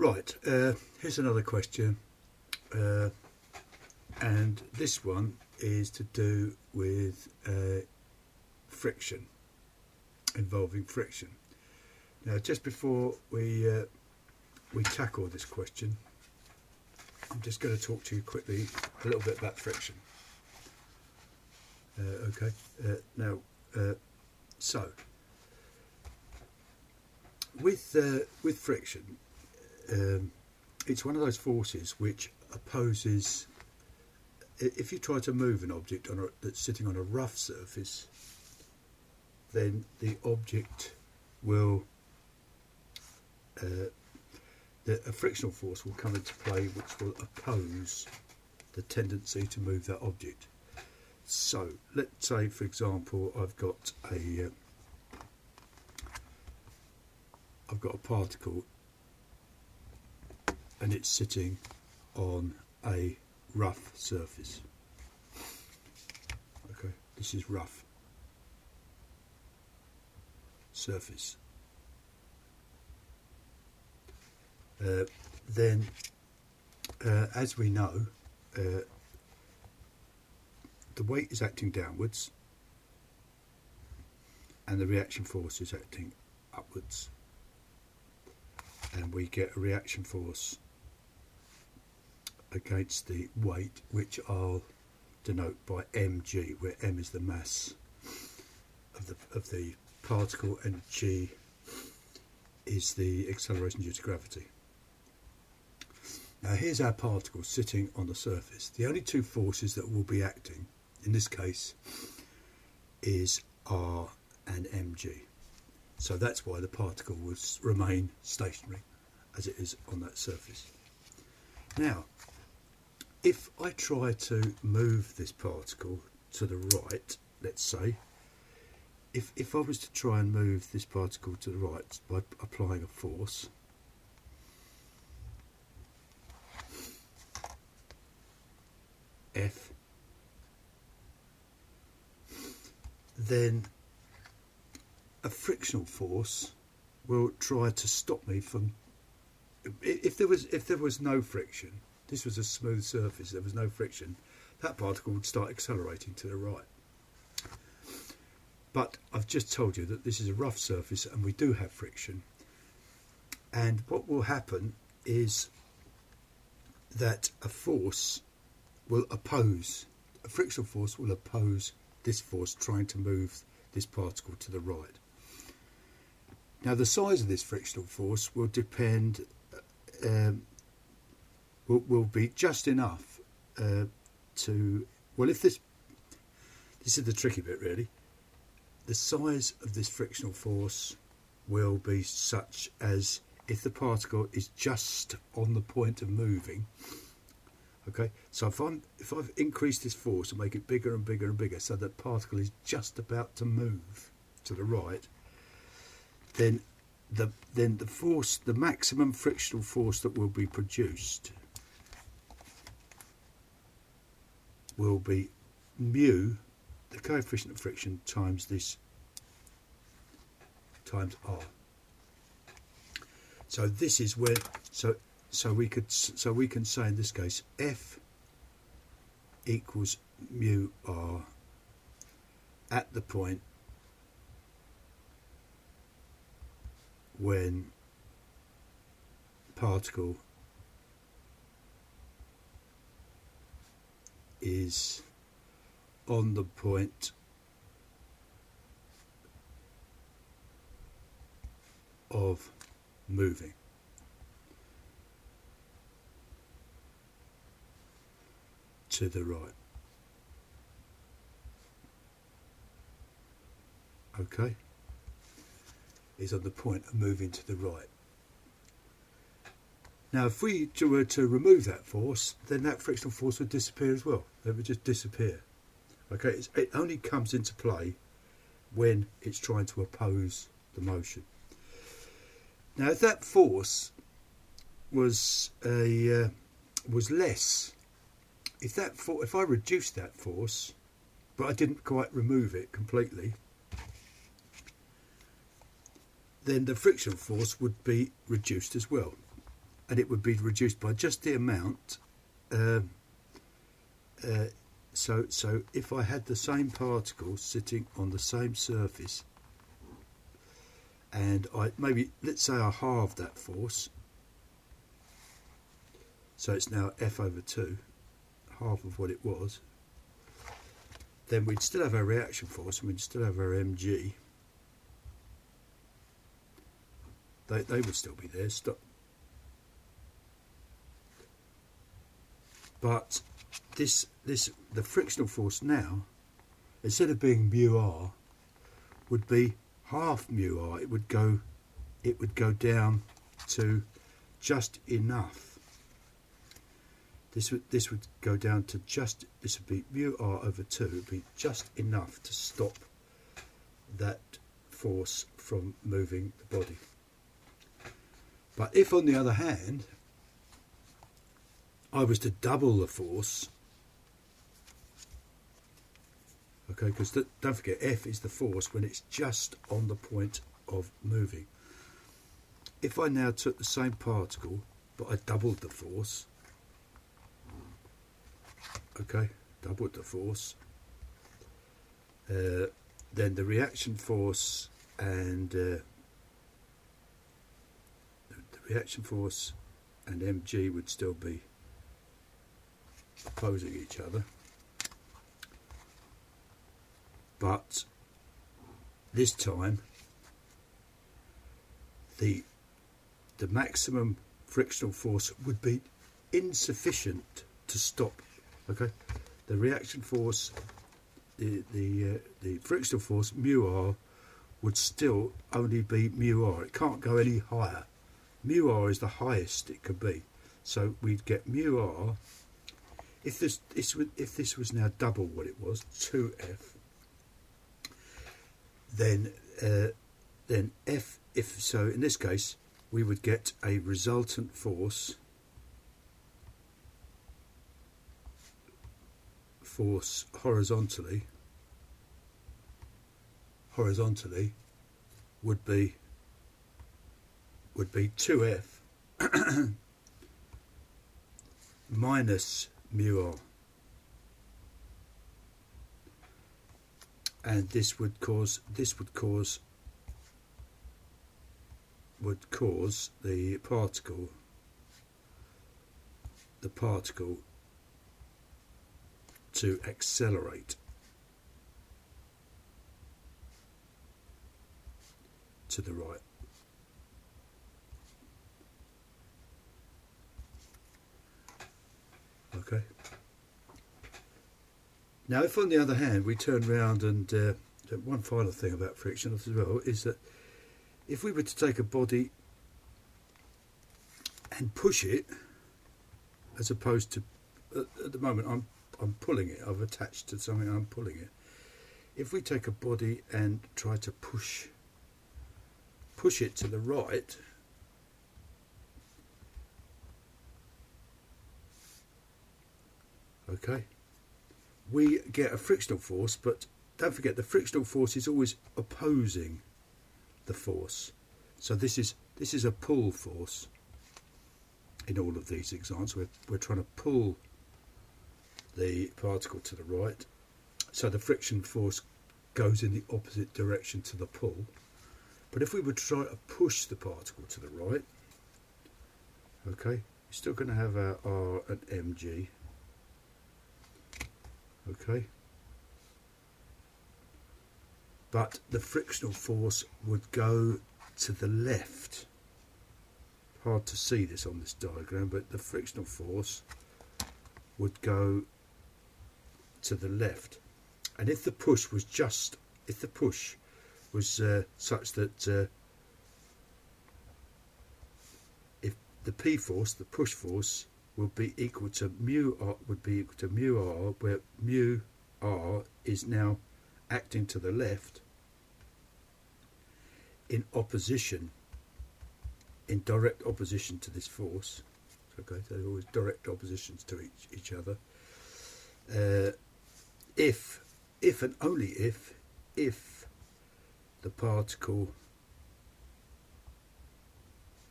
Right, here's another question, and this one is to do with friction, involving friction. Now, just before we tackle this question, I'm just going to talk to you quickly a little bit about friction. Okay, now, so with friction, it's one of those forces which opposes. If you try to move an object that's sitting on a rough surface, then the object will, a frictional force will come into play which will oppose the tendency to move that object. So let's say, for example, I've got a particle and it's sitting on a rough surface. Okay, this is rough surface. Then, as we know, the weight is acting downwards and the reaction force is acting upwards, and we get a reaction force against the weight, which I'll denote by mg, where m is the mass of the particle and g is the acceleration due to gravity. Now here's our particle sitting on the surface. The only two forces that will be acting in this case is r and mg. So that's why the particle will remain stationary as it is on that surface. Now, if I try to move this particle to the right, let's say, if I was to try and move this particle to the right by applying a force, F, then a frictional force will try to stop me from, if there was no friction, this was a smooth surface, there was no friction, that particle would start accelerating to the right. But I've just told you that this is a rough surface and we do have friction, and what will happen is that a force will oppose, a frictional force will oppose this force trying to move this particle to the right. Now the size of this frictional force will depend, will be just enough to, well, if this is the tricky bit really, the size of this frictional force will be such as if the particle is just on the point of moving. Okay, so if I've increased this force and make it bigger and bigger and bigger so that particle is just about to move to the right, then the force, the maximum frictional force that will be produced will be mu, the coefficient of friction, times this, times r. So this is where, so we can say in this case F equals mu r at the point when particle is on the point of moving. To the right. Okay, is on the point of moving to the right. Now if we were to remove that force, then that frictional force would disappear as well. It would just disappear. Okay, it only comes into play when it's trying to oppose the motion. Now if that force was less, if I reduced that force, but I didn't quite remove it completely, then the frictional force would be reduced as well. and it would be reduced by just the amount. So if I had the same particle sitting on the same surface, and let's say I halved that force, so it's now F over 2, half of what it was, then we'd still have our reaction force and we'd still have our mg. They would still be there. But the frictional force now, instead of being mu r, would be half mu r. It would go down to just enough. This would go down to this would be mu r over 2. It would be just enough to stop that force from moving the body. But if, on the other hand, I was to double the force, okay, because don't forget, F is the force when it's just on the point of moving. If I now took the same particle, but I doubled the force, okay, doubled the force, then the reaction force and mg would still be opposing each other, but this time the maximum frictional force would be insufficient to stop. Okay, the reaction force, the frictional force mu r would still only be mu r. It can't go any higher. Mu r is the highest it could be, so we'd get mu r. If this was now double what it was, 2f, then f, so in this case we would get a resultant force horizontally would be 2f minus mu r, and this would cause the particle to accelerate to the right. Okay. Now, if on the other hand we turn round and one final thing about friction as well is that if we were to take a body and push it, as opposed to at the moment I'm pulling it, I've attached to something, I'm pulling it. If we take a body and try to push it to the right, okay, we get a frictional force, but don't forget the frictional force is always opposing the force. So this is a pull force in all of these examples. We're trying to pull the particle to the right, so the friction force goes in the opposite direction to the pull. But if we were to try to push the particle to the right, okay, we're still going to have our R and mg, okay, but the frictional force would go to the left. Hard to see this on this diagram, but the frictional force would go to the left. And if the push was such that if the P force, the push force, would be equal to mu r, where mu r is now acting to the left in direct opposition to this force. Okay, so they're always direct oppositions to each other. If and only if the particle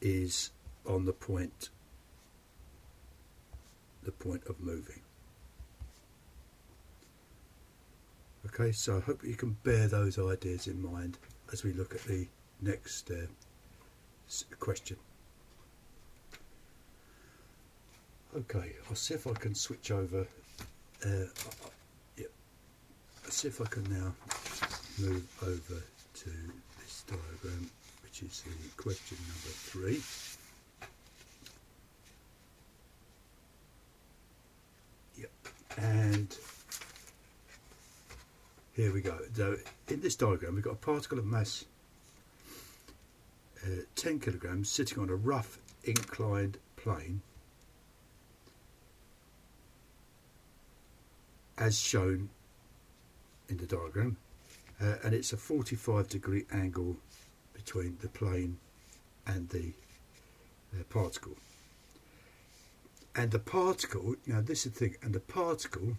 is on the point the point of moving. Okay, so I hope you can bear those ideas in mind as we look at the next question. Okay, I'll see if I can switch over. Yeah, I'll see if I can now move over to this diagram, which is the question number 3. Yep, and here we go. So in this diagram, we've got a particle of mass 10 kilograms sitting on a rough inclined plane, as shown in the diagram, and it's a 45-degree angle between the plane and the particle. And the particle, now this is the thing, and the particle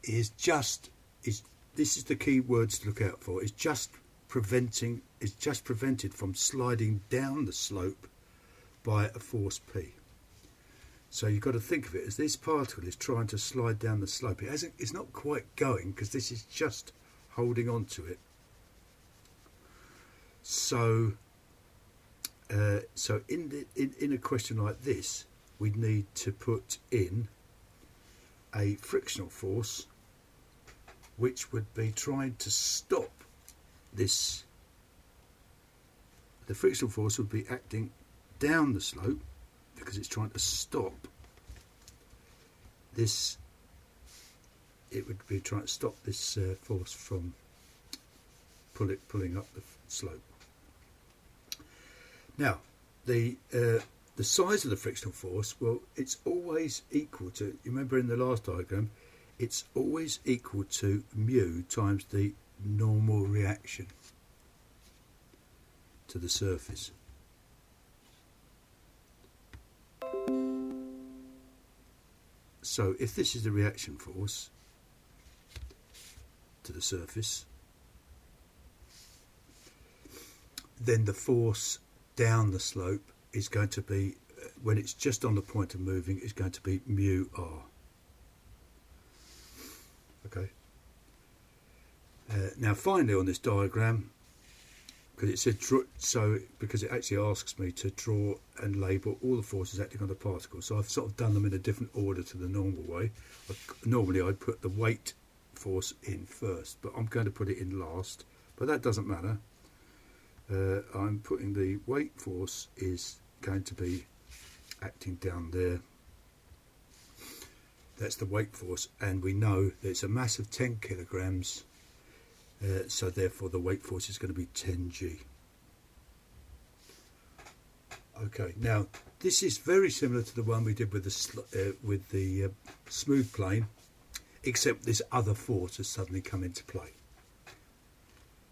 is this is the key words to look out for, is just prevented from sliding down the slope by a force P. So you've got to think of it as this particle is trying to slide down the slope. It's not quite going, because this is just holding on to it. So in a question like this, we need to put in a frictional force, which would be trying to stop this. The frictional force would be acting down the slope, because it's trying to stop this. It would be trying to stop this force from pulling up the slope. Now, the size of the frictional force, well, it's always equal to, you remember in the last diagram, it's always equal to mu times the normal reaction to the surface. So if this is the reaction force to the surface, then the force down the slope is going to be, when it's just on the point of moving, is going to be mu r. Okay. Now finally on this diagram, because it said because it actually asks me to draw and label all the forces acting on the particle, so I've sort of done them in a different order to the normal way. Normally I'd put the weight force in first, but I'm going to put it in last, but that doesn't matter. I'm putting the weight force is going to be acting down there. That's the weight force, and we know that it's a mass of 10 kilograms, so therefore the weight force is going to be 10g. Okay, now this is very similar to the one we did with the smooth plane, except this other force has suddenly come into play.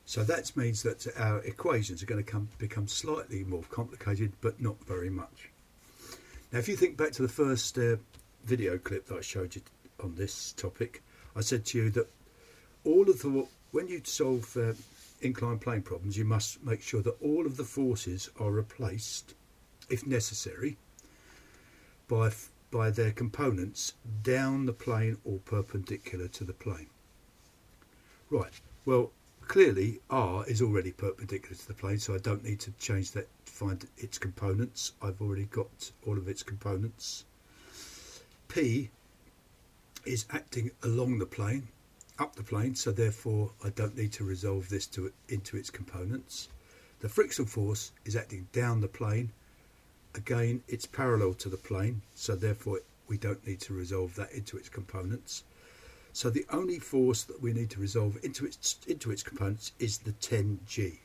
So that means that our equations are going to become slightly more complicated, but not very much. Now, if you think back to the first video clip that I showed you on this topic, I said to you that when you solve inclined plane problems, you must make sure that all of the forces are replaced, if necessary, by their components down the plane or perpendicular to the plane. Right, well, clearly R is already perpendicular to the plane, so I don't need to change that to find its components. I've already got all of its components. P is acting along the plane, up the plane, so therefore I don't need to resolve this into its components. The frictional force is acting down the plane. Again, it's parallel to the plane, so therefore we don't need to resolve that into its components. So the only force that we need to resolve into its components is the 10g.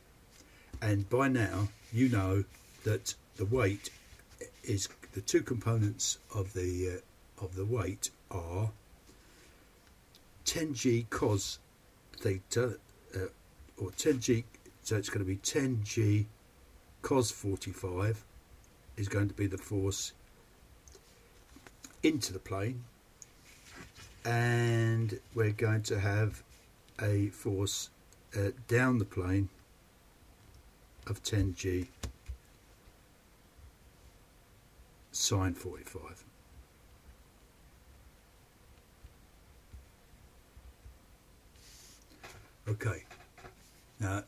And by now you know that the weight is, the two components of the weight are 10g cos theta, or 10g, so it's going to be 10g cos 45 is going to be the force into the plane, and we're going to have a force down the plane of 10g sine 45. Okay, now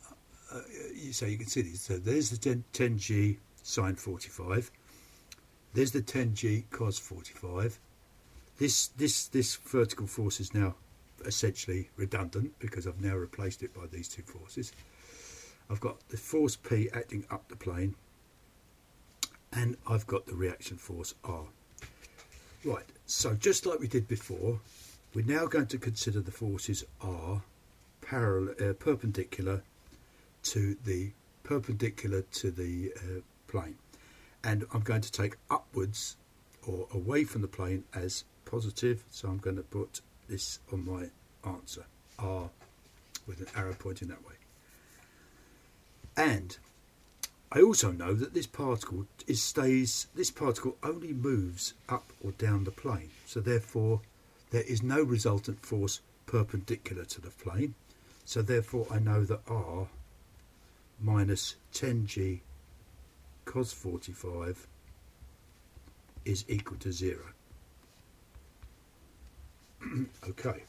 so you can see these. So there's the 10g sine 45. There's the 10g cos 45. This vertical force is now essentially redundant because I've now replaced it by these two forces. I've got the force P acting up the plane, and I've got the reaction force R. Right, so just like we did before, we're now going to consider the forces R perpendicular to the plane, and I'm going to take upwards or away from the plane as positive, so I'm going to put this on my answer, R, with an arrow pointing that way. And I also know that this particle only moves up or down the plane, so therefore there is no resultant force perpendicular to the plane, so therefore I know that R minus 10g cos 45 is equal to 0. Okay,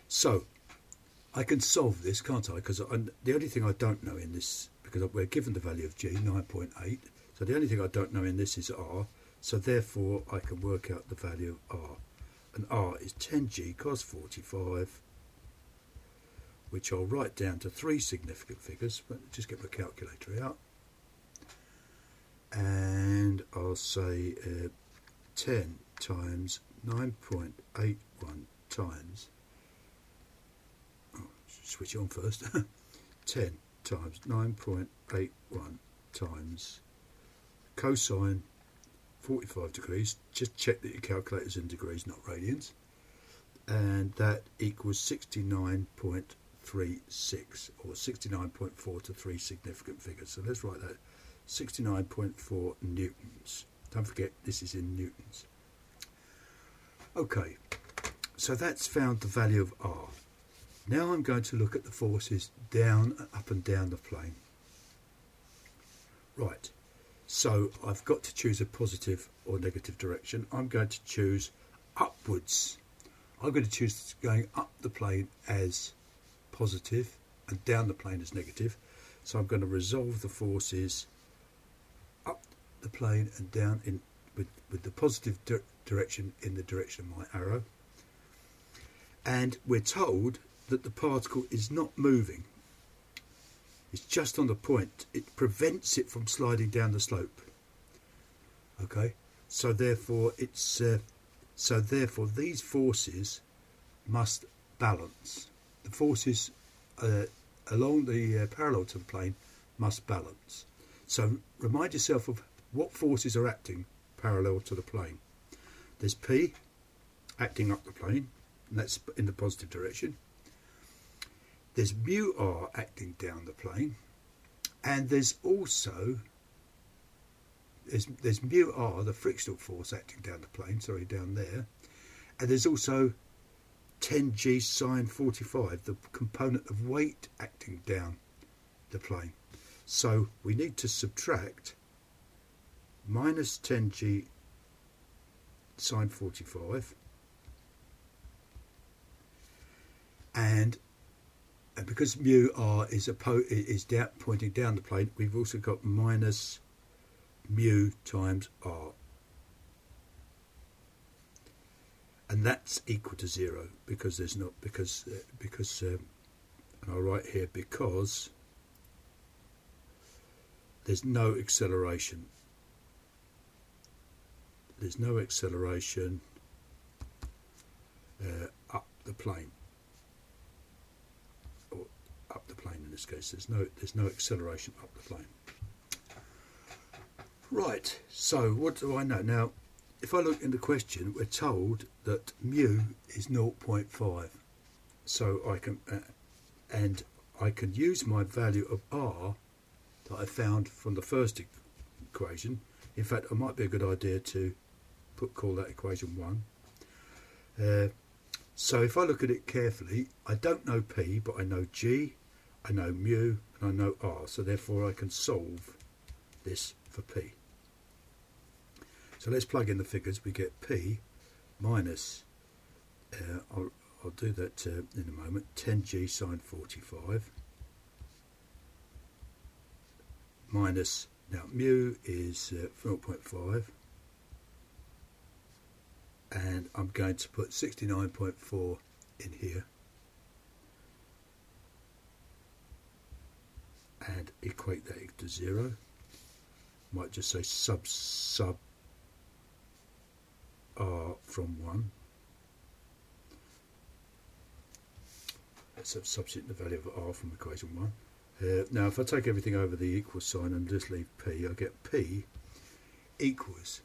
so I can solve this, can't I? Because the only thing I don't know in this, because we're given the value of g, 9.8, so the only thing I don't know in this is r, so therefore I can work out the value of r, and r is 10g cos 45, which I'll write down to 3 significant figures, but just get my calculator out, and I'll say 10 times 9.81 times, switch it on first, 10 times 9.81 times cosine 45 degrees, just check that your calculator's in degrees, not radians, and that equals 69.36, or 69.4 to 3 significant figures. So let's write that, 69.4 newtons. Don't forget this is in newtons. Okay, so that's found the value of R. Now I'm going to look at the forces down, up and down the plane. Right, so I've got to choose a positive or negative direction. I'm going to choose upwards. I'm going to choose going up the plane as positive and down the plane as negative. So I'm going to resolve the forces up the plane and down with the positive direction in the direction of my arrow. And we're told that the particle is not moving. It's just on the point. It prevents it from sliding down the slope. Okay, so therefore these forces must balance. The forces along the parallel to the plane must balance. So remind yourself of what forces are acting parallel to the plane. There's P acting up the plane, and that's in the positive direction. There's mu r acting down the plane, and there's also there's mu r, the frictional force acting down the plane, sorry, down there, and there's also 10g sine 45, the component of weight acting down the plane. So we need to subtract minus 10g sine 45, and because mu r is pointing down the plane, we've also got minus mu times r, and that's equal to 0 because there's not and I'll write here because there's no acceleration. There's no acceleration up the plane. Up the plane in this case. There's no acceleration up the plane. Right, so what do I know? Now, if I look in the question, we're told that mu is 0.5. So I can and I can use my value of r that I found from the first equation. In fact, it might be a good idea to call that equation 1. So if I look at it carefully, I don't know P, but I know G, I know mu, and I know R. So therefore I can solve this for P. So let's plug in the figures. We get P minus, I'll do that in a moment, 10g sine 45 minus, now mu is 0.5, and I'm going to put 69.4 in here and equate that to 0. Might just say sub r from 1. Let's substitute the value of r from equation 1. Now if I take everything over the equal sign and just leave p, I get p equals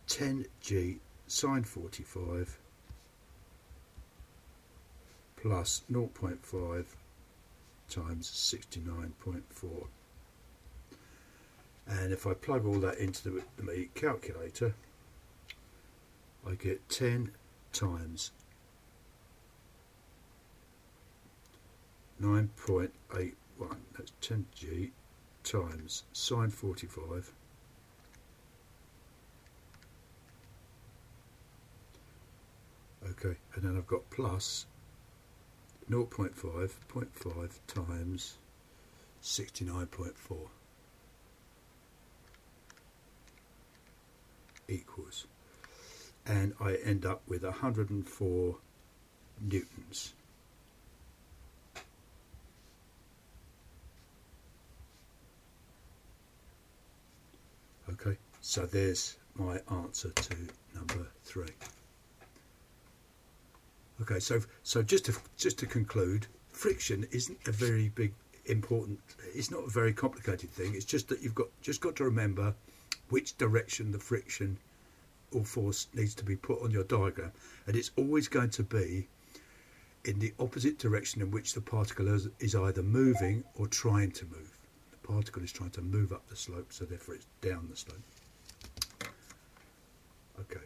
10g sine 45 plus 0.5 times 69.4. And if I plug all that into the calculator, I get 10 times 9.81, that's 10g times sine 45 okay, and then I've got plus 0.5 times 69.4 equals, and I end up with 104 newtons. Okay, so there's my answer to number 3. Okay, so just to conclude, friction isn't a very big important. It's not a very complicated thing. It's just that you've got to remember which direction the friction or force needs to be put on your diagram, and it's always going to be in the opposite direction in which the particle is either moving or trying to move. The particle is trying to move up the slope, so therefore it's down the slope. Okay.